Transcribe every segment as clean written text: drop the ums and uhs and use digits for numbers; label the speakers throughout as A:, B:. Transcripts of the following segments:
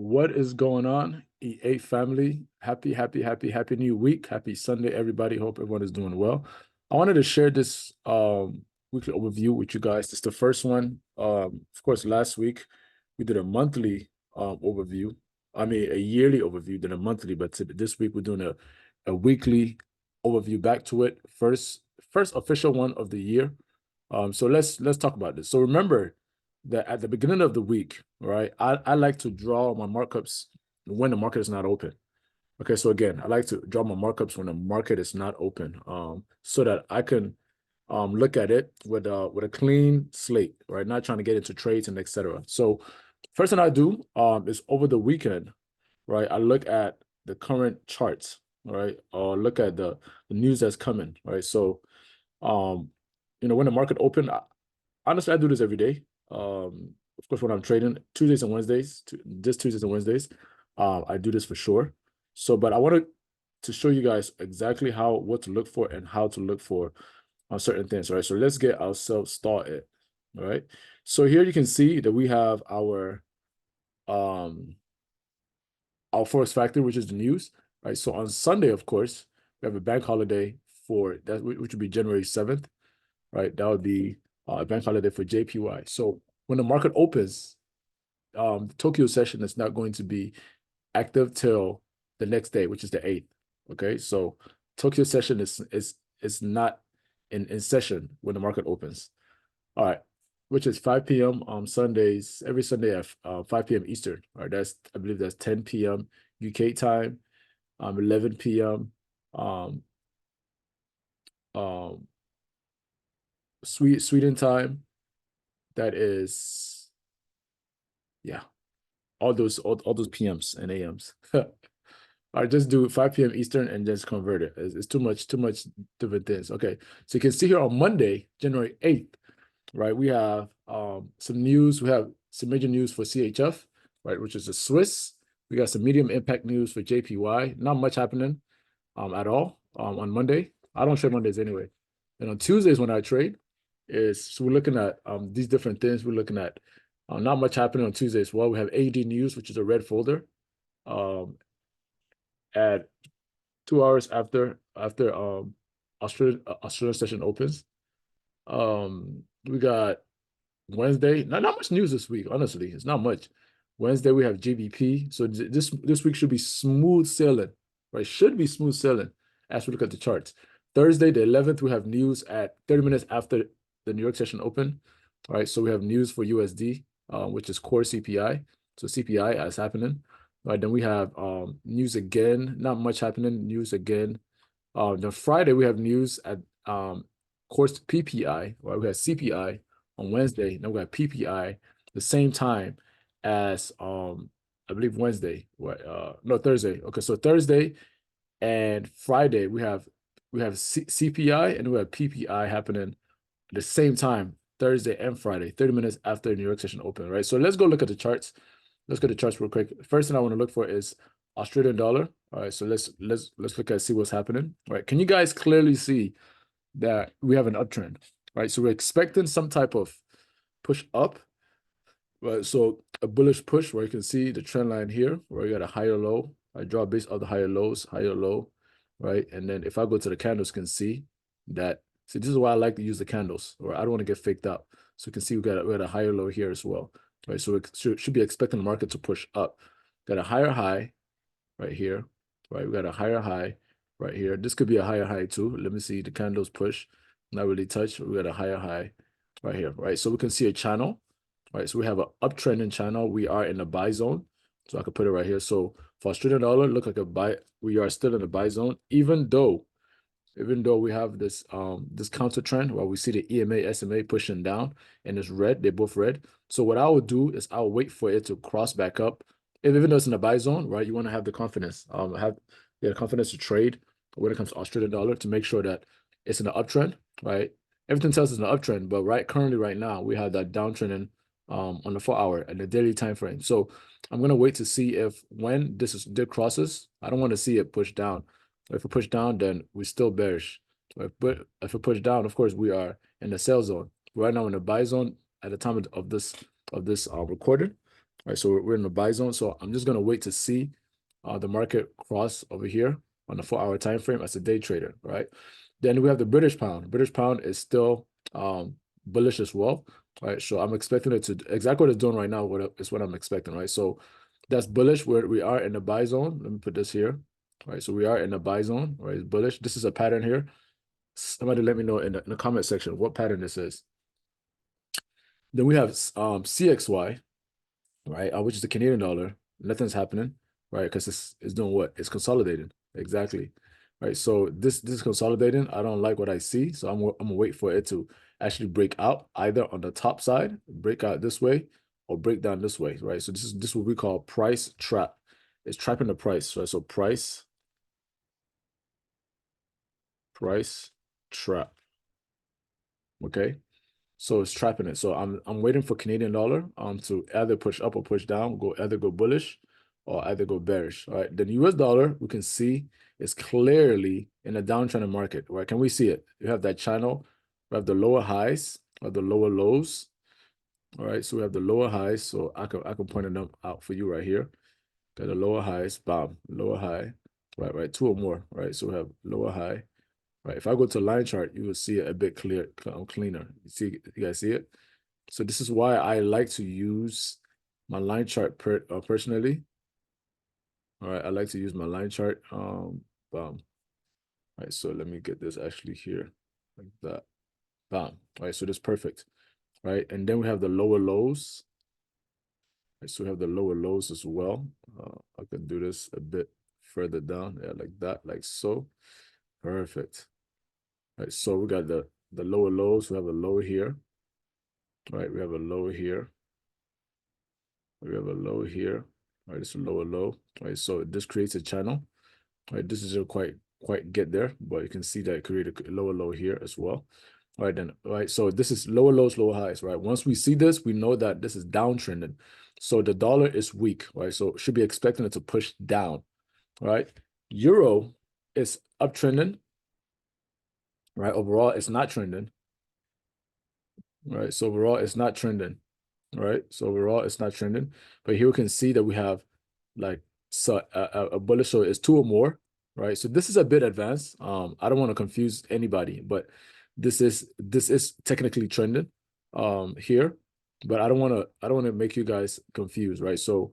A: What is going on, E8 family? Happy new week. Happy Sunday, everybody. Hope everyone is doing well. I wanted to share this weekly overview with you guys. This is the first one. Of course, last week we did a monthly overview. I mean, a yearly overview, then a monthly, but this week we're doing a weekly overview back to it. First official one of the year. So let's talk about this. So remember that at the beginning of the week, right, I like to draw my markups when the market is not open. Okay, so again, I like to draw my markups when the market is not open, so that I can look at it with a clean slate, right? Not trying to get into trades and etc. So first thing I do is over the weekend, right? I look at the current charts, right? Or look at the news that's coming, right? So when the market open, honestly, I do this every day. Of course, when I'm trading Tuesdays and Wednesdays, just Tuesdays and Wednesdays, I do this for sure. So, but I wanted to show you guys exactly what to look for and how to look for certain things, right? So let's get ourselves started, all right? So here you can see that we have our forex factor, which is the news, right? So on Sunday, of course, we have a bank holiday for that, which would be January 7th, right? That would be a bank holiday for JPY. So when the market opens, the Tokyo session is not going to be active till the next day, which is the 8th. Okay, so Tokyo session is not in session when the market opens. All right, which is 5 p.m. on Sundays, every Sunday at 5 p.m. Eastern. All right, I believe that's 10 p.m. UK time, 11 p.m. Sweden time. That is, yeah, all those PMs and AMs. All right, just do 5 p.m. Eastern and just convert it. It's too much different things. Okay, so you can see here on Monday, January 8th, right? We have some news. We have some major news for CHF, right, which is the Swiss. We got some medium impact news for JPY. Not much happening at all on Monday. I don't trade Mondays anyway. And on Tuesdays when I trade, so we're looking at these different things. We're looking at not much happening on Tuesdays. Well, we have AD news, which is a red folder. At 2 hours after Australian session opens. We got Wednesday. Not much news this week, honestly. It's not much. Wednesday we have GBP. So this week should be smooth sailing, right? Should be smooth sailing as we look at the charts. Thursday, the 11th, we have news at 30 minutes after the New York session open. All right, so we have news for USD, which is core CPI. So CPI is happening. Right, then we have news again. Not much happening. News again. Then Friday we have news at course PPI. Right, we have CPI on Wednesday. Then we have PPI the same time as I believe Wednesday. What? No, Thursday. Okay, so Thursday and Friday we have CPI and we have PPI happening at the same time, Thursday and Friday, 30 minutes after the New York session open. Right, so let's go look at the charts. Let's get the charts real quick. First thing I want to look for is Australian dollar. All right, so let's look at see what's happening. All right, can you guys clearly see that we have an uptrend? Right, so we're expecting some type of push up. Right, so a bullish push where you can see the trend line here, where you got a higher low. I draw base of the higher lows, higher low, right? And then if I go to the candles, you can see that. See, this is why I like to use the candles, or I don't want to get faked out. So you can see we got a higher low here as well. Right, so it should be expecting the market to push up. Got a higher high right here, right? We got a higher high right here. This could be a higher high too. Let me see the candles push. Not really touch. We got a higher high right here, right? So we can see a channel, right? So we have an uptrending channel. We are in the buy zone. So I could put it right here. So for Australian dollar, look like a buy. We are still in the buy zone, even though we have this this counter trend where we see the EMA, SMA pushing down and it's red, they're both red. So what I would do is I'll wait for it to cross back up. Even though it's in the buy zone, right? You want to have the confidence, the confidence to trade when it comes to Australian dollar to make sure that it's in the uptrend, right? Everything tells us in the uptrend, but currently right now we have that downtrend on the 4-hour and the daily time frame. So I'm gonna wait to see if when this crosses, I don't want to see it push down. If it push down, then we're still bearish. But if it push down, of course, we are in the sell zone. Right now in the buy zone at the time of this recording. right? So we're in the buy zone. So I'm just gonna wait to see the market cross over here on the 4-hour time frame as a day trader, right? Then we have the British pound. British pound is still bullish as well, right? So I'm expecting it to exactly what it's doing right now. Is what I'm expecting, right? So that's bullish where we are in the buy zone. Let me put this here, right? So we are in the buy zone, right? It's bullish. This is a pattern here. Somebody let me know in the comment section what pattern this is. Then we have CXY, right? Which is the Canadian dollar. Nothing's happening, right? Because it's doing what? It's consolidating. Exactly. Right. So this is consolidating. I don't like what I see. So I'm gonna wait for it to actually break out either on the top side, break out this way, or break down this way. Right. So this is what we call price trap. It's trapping the price. Right. So price trap. Okay. So it's trapping it. So I'm waiting for Canadian dollar to either push up or push down, either go bullish or either go bearish. All right. Then US dollar, we can see it's clearly in a downtrend market. Right? Can we see it? You have that channel. We have the lower highs or the lower lows. All right. So we have the lower highs. So I can point them out for you right here. Got the lower highs, bam, lower high. Right. Two or more. Right. So we have lower high. Right. If I go to line chart, you will see it a bit cleaner. You guys see it? So this is why I like to use my line chart personally. All right, I like to use my line chart. Bam. All right, so let me get this actually here, like that. Bam. All right, so that's perfect. Right, and then we have the lower lows. Right, so we have the lower lows as well. I can do this a bit further down, yeah, like that, like so. Perfect. All right, so we got the lower lows. We have a low here. All right, we have a low here. We have a low here. All right, it's a lower low. All right, so this creates a channel. All right, this isn't quite get there, but you can see that it created a lower low here as well. All right, then, all right, so this is lower lows, lower highs, right? Once we see this, we know that this is downtrending. So the dollar is weak, right? So should be expecting it to push down, right? Euro is uptrending, right? Overall, it's not trending, right? So overall, it's not trending, right? So overall, it's not trending. But here we can see that we have like a bullish, so it's two or more, right? So this is a bit advanced. I don't want to confuse anybody, but this is technically trending here, but I don't want to make you guys confused, right? So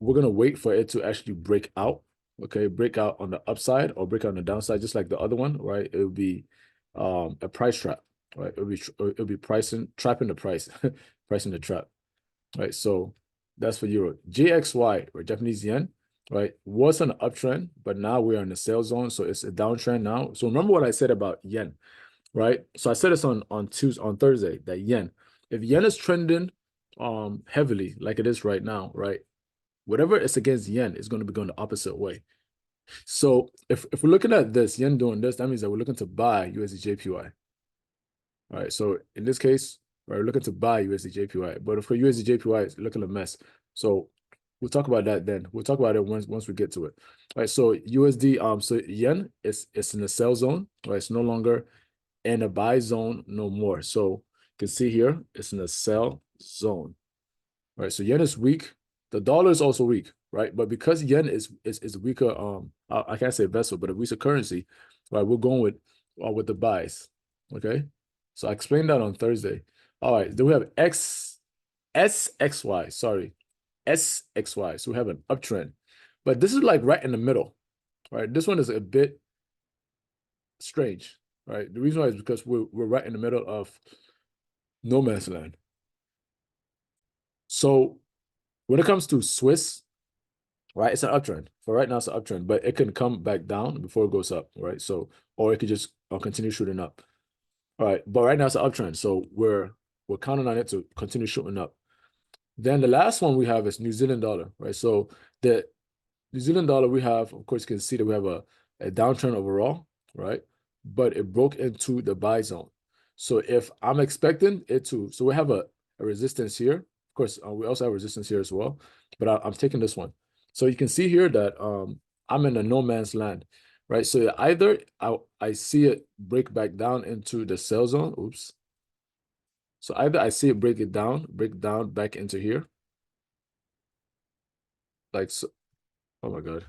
A: we're gonna wait for it to actually break out, okay? Break out on the upside or break out on the downside, just like the other one, right? It would be a price trap, right? It'll be trapping the price, pricing the trap, right? So that's for euro. JXY or Japanese yen, right? Was an uptrend, but now we're in the sell zone, so it's a downtrend now. So remember what I said about yen, right? So I said this on Thursday that yen, if yen is trending heavily like it is right now, right? Whatever is against yen is going to be going the opposite way. So if we're looking at this yen doing this, that means that we're looking to buy USDJPY. All right. So in this case, we're looking to buy USDJPY, but for USDJPY, it's looking a mess. So we'll talk about that then. We'll talk about it once we get to it. All right. So USD, so yen it's in the sell zone. Right. It's no longer in a buy zone no more. So you can see here, it's in the sell zone. Right. So yen is weak. The dollar is also weak, right? But because yen is weaker, I can't say vessel, but a weaker currency, right? We're going with the buys. Okay. So I explained that on Thursday. All right. Then we have SXY. Sorry. SXY. So we have an uptrend. But this is like right in the middle. Right. This one is a bit strange. Right. The reason why is because we're right in the middle of no man's land. So when it comes to Swiss, right, it's an uptrend. For right now, it's an uptrend, but it can come back down before it goes up, right? So, or it could just continue shooting up. All right, but right now it's an uptrend, so we're counting on it to continue shooting up. Then the last one we have is New Zealand dollar, right? So the New Zealand dollar we have, of course, you can see that we have a downtrend overall, right? But it broke into the buy zone. So if I'm expecting it to, so we have a resistance here. Of course, we also have resistance here as well, but I'm taking this one. So you can see here that I'm in a no man's land, right? So either I see it break back down into the sell zone. Oops. So either I see it break down back into here, like so, oh my God.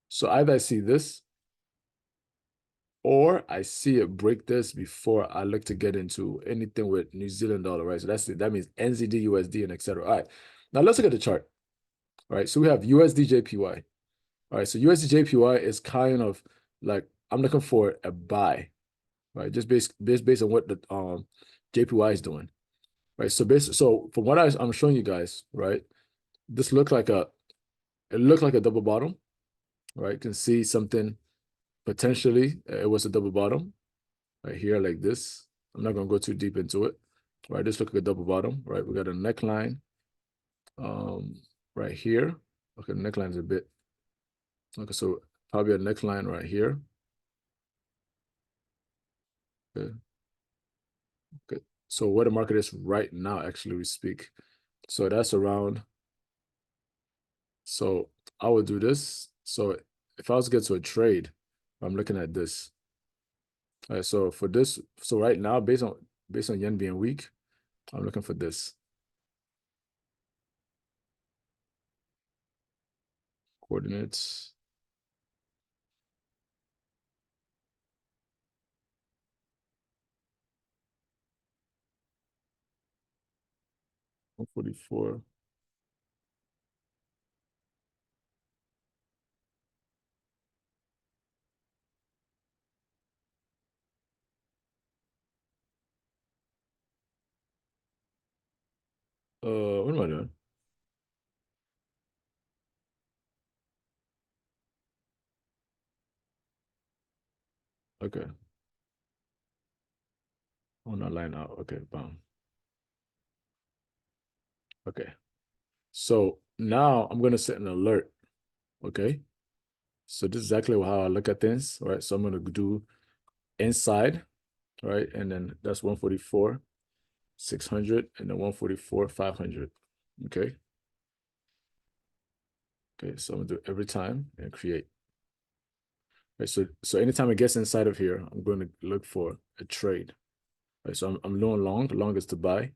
A: So either I see this or I see it break this before I look to get into anything with New Zealand dollar, right? So that's it. That means NZD, USD, and etc. All right. Now let's look at the chart. All right. So we have USDJPY. All right. So USDJPY is kind of like I'm looking for a buy, right? Just based on what the JPY is doing, right? So from what I'm showing you guys, right? This looked like a double bottom, right? You can see something potentially it was a double bottom right here like this. I'm not going to go too deep into it. Right, this look like a double bottom, right? We got a neckline right here. Okay, the neckline is a bit, okay, so probably a neckline right here. Okay. Okay. So where the market is right now, actually, we speak. So that's around, so I would do this. So if I was to get to a trade, I'm looking at this. All right, so for this, so right now, based on yen being weak, I'm looking for this. Coordinates. $144. What am I doing? Okay. Oh, not line out. Okay, bam. Okay. So now I'm gonna set an alert. Okay. So this is exactly how I look at things. All right. So I'm gonna do inside, right? And then that's 144, 600, and then 144, 500. Okay. Okay. So I'm gonna do it every time and create. Right. So anytime it gets inside of here, I'm going to look for a trade. Right. So I'm doing long. The long is to buy.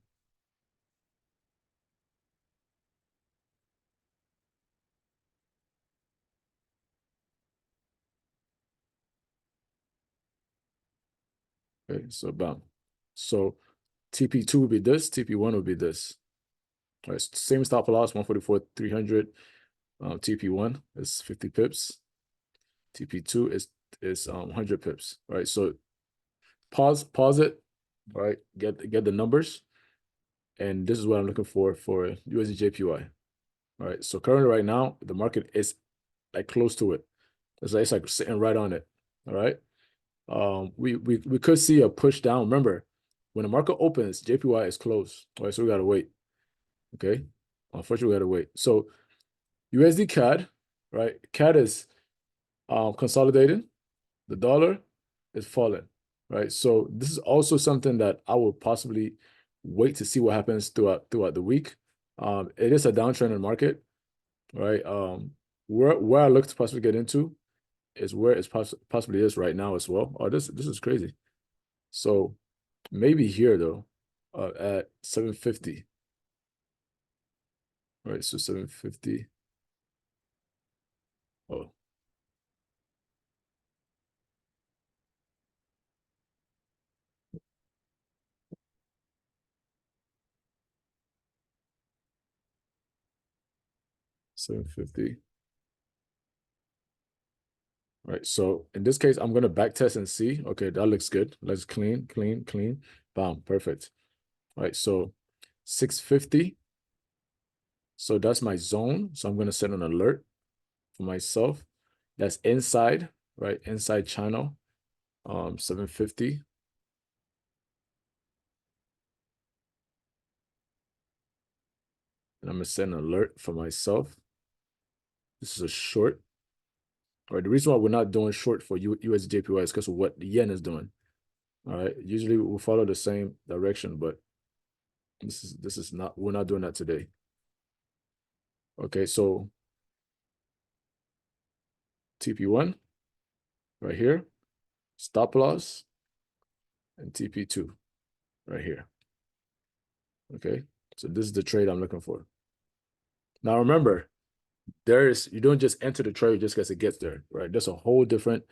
A: Okay. So bam. So TP2 would be this. TP1 would be this. All right. Same stop loss, 144, 300. TP1 is 50 pips. TP2 is 100 pips. Right. So pause it. Right. Get the numbers, and this is what I'm looking for USDJPY. All right. So currently, right now, the market is like close to it. It's like sitting right on it. All right. We could see a push down. Remember, when the market opens, JPY is closed. All right. So we gotta wait. Okay. Unfortunately, we gotta wait. So USD CAD, right? CAD is consolidating. The dollar is falling, right? So this is also something that I will possibly wait to see what happens throughout the week. It is a downtrend in the market, right? Where I look to possibly get into is where it's possibly is right now as well. Oh, this is crazy. So maybe here though, at 750, right? So 750. Oh, 750. Right. So in this case, I'm gonna back test and see. Okay, that looks good. Let's clean, clean, clean. Bam, perfect. All right. So 650. So that's my zone. So I'm gonna set an alert for myself. That's inside, right? Inside channel. 750. And I'm gonna set an alert for myself. This is a short. All right. The reason why we're not doing short for USDJPY is because of what the yen is doing. All right. Usually we'll follow the same direction, but this is not, we're not doing that today. Okay, so TP1 right here, stop loss, and TP2 right here. Okay, so this is the trade I'm looking for. Now remember, you don't just enter the trade just because it gets there, right? There's a whole different,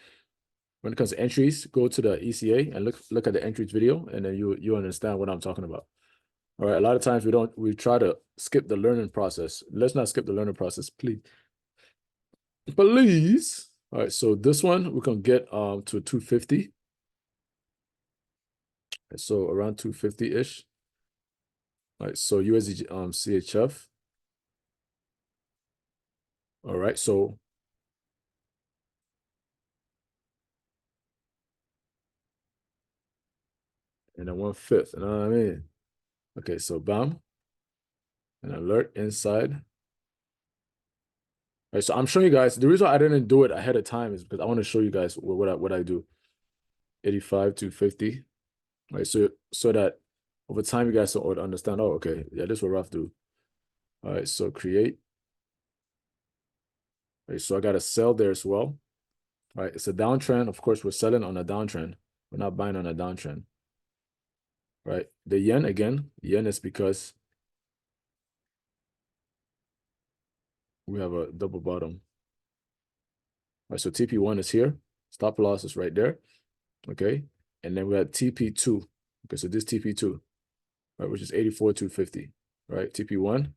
A: when it comes to entries, go to the ECA and look at the entries video, and then you understand what I'm talking about. All right, a lot of times we try to skip the learning process. Let's not skip the learning process, please. Please. All right, so this one we can get to 250. So around 250-ish. All right, so USD CHF. All right, so and then 1/5. You know what I mean? Okay, so bam, an alert inside. All right, so I'm showing you guys. The reason I didn't do it ahead of time is because I want to show you guys what I do. 85 to 50. Right, so that over time you guys will understand. Oh, okay, yeah, this is what Ralph do. All right, so create. All right, so I got a sell there as well. All right, it's a downtrend. Of course, we're selling on a downtrend. We're not buying on a downtrend. Right, the yen again. Yen is because we have a double bottom. All right, so TP1 is here. Stop loss is right there. Okay, and then we have TP2. Okay, so this TP2, right, which is 84,250. Right, TP1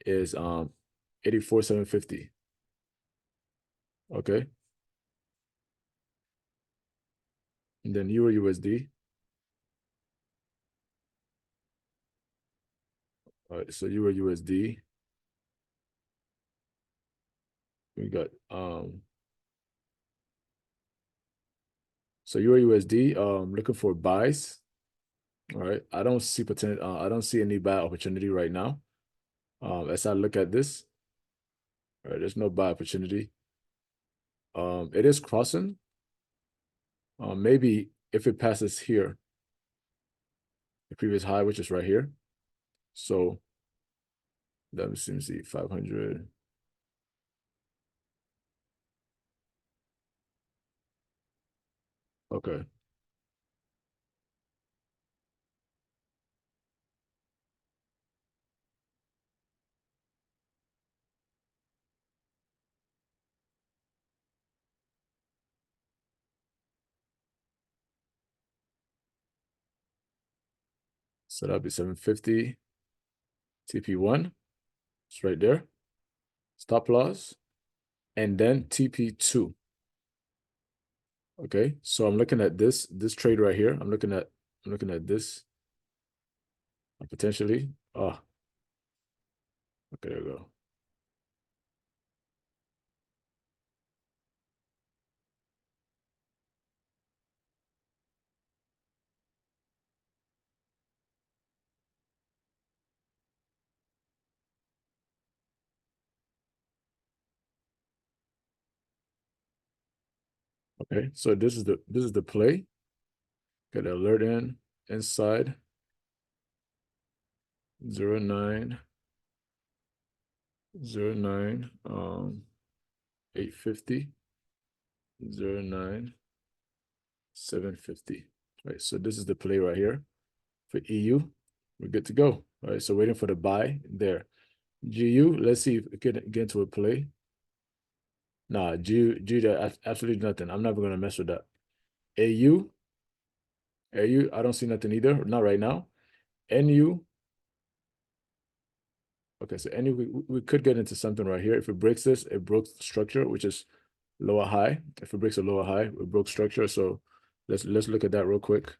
A: is 84,750. Okay, and then Euro USD. All right, so Euro USD. We got so Euro USD looking for buys. All right, I don't see potential. I don't see any buy opportunity right now. As I look at this, all right, there's no buy opportunity. It is crossing. Maybe if it passes here, the previous high, which is right here. So let me see 500. Okay. So that'll be 750. TP1. It's right there. Stop loss. And then TP2. Okay. So I'm looking at this trade right here. I'm looking at this potentially. Oh, okay, there we go. Okay, so this is the play. Get the alert inside 09 850 09 750. Right, so this is the play right here for EU. We're good to go. All right, so waiting for the buy there. GU, let's see if we can get into a play. Nah, GU, absolutely nothing. I'm never gonna mess with that. AU, I don't see nothing either. Not right now. NU. Okay, so we could get into something right here. If it breaks this, it broke structure, which is lower high. If it breaks a lower high, it broke structure. So let's look at that real quick.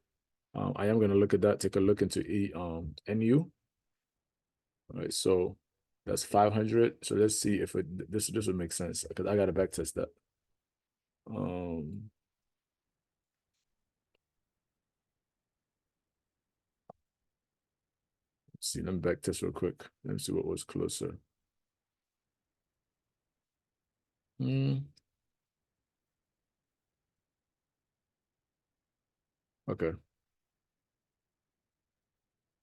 A: I am gonna look at that. Take a look into NU. All right, so that's 500. So let's see if this would make sense because I gotta back test that. Um, let's see, let me back test real quick. Let me see what was closer. Okay.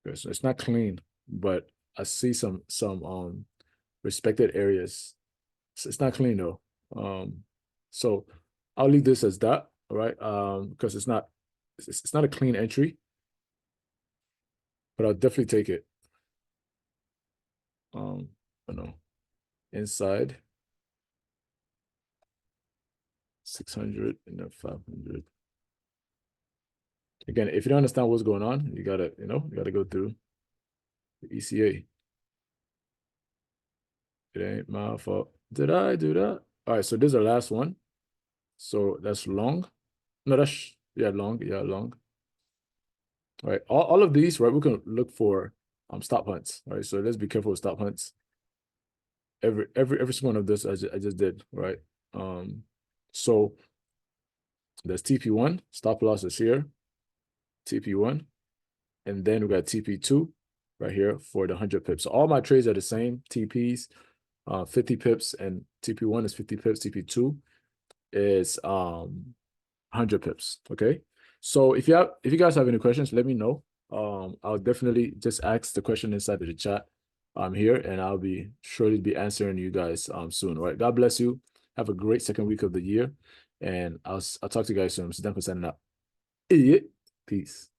A: Okay, so it's not clean, but I see some respected areas. It's not clean though. So I'll leave this as that, all right? Because it's not a clean entry, but I'll definitely take it. I don't know, inside 600 and then 500. Again, if you don't understand what's going on, you gotta go through the ECA. It ain't my fault. Did I do that? All right, so this is our last one. So that's long. No, that's long. Yeah, long. All right, all of these, right? We can look for stop hunts. All right, so let's be careful with stop hunts. Every single one of this I just did, right? So there's TP1, stop loss is here, TP1, and then we got TP2 right here for the 100 pips. So all my trades are the same, TPs, 50 pips, and TP1 is 50 pips, TP2 is 100 pips. Okay. So if you guys have any questions, let me know. I'll definitely just ask the question inside of the chat here, and I'll be surely be answering you guys soon. All right. God bless you. Have a great second week of the year, and I'll talk to you guys soon. So thanks for signing up. Idiot. Peace.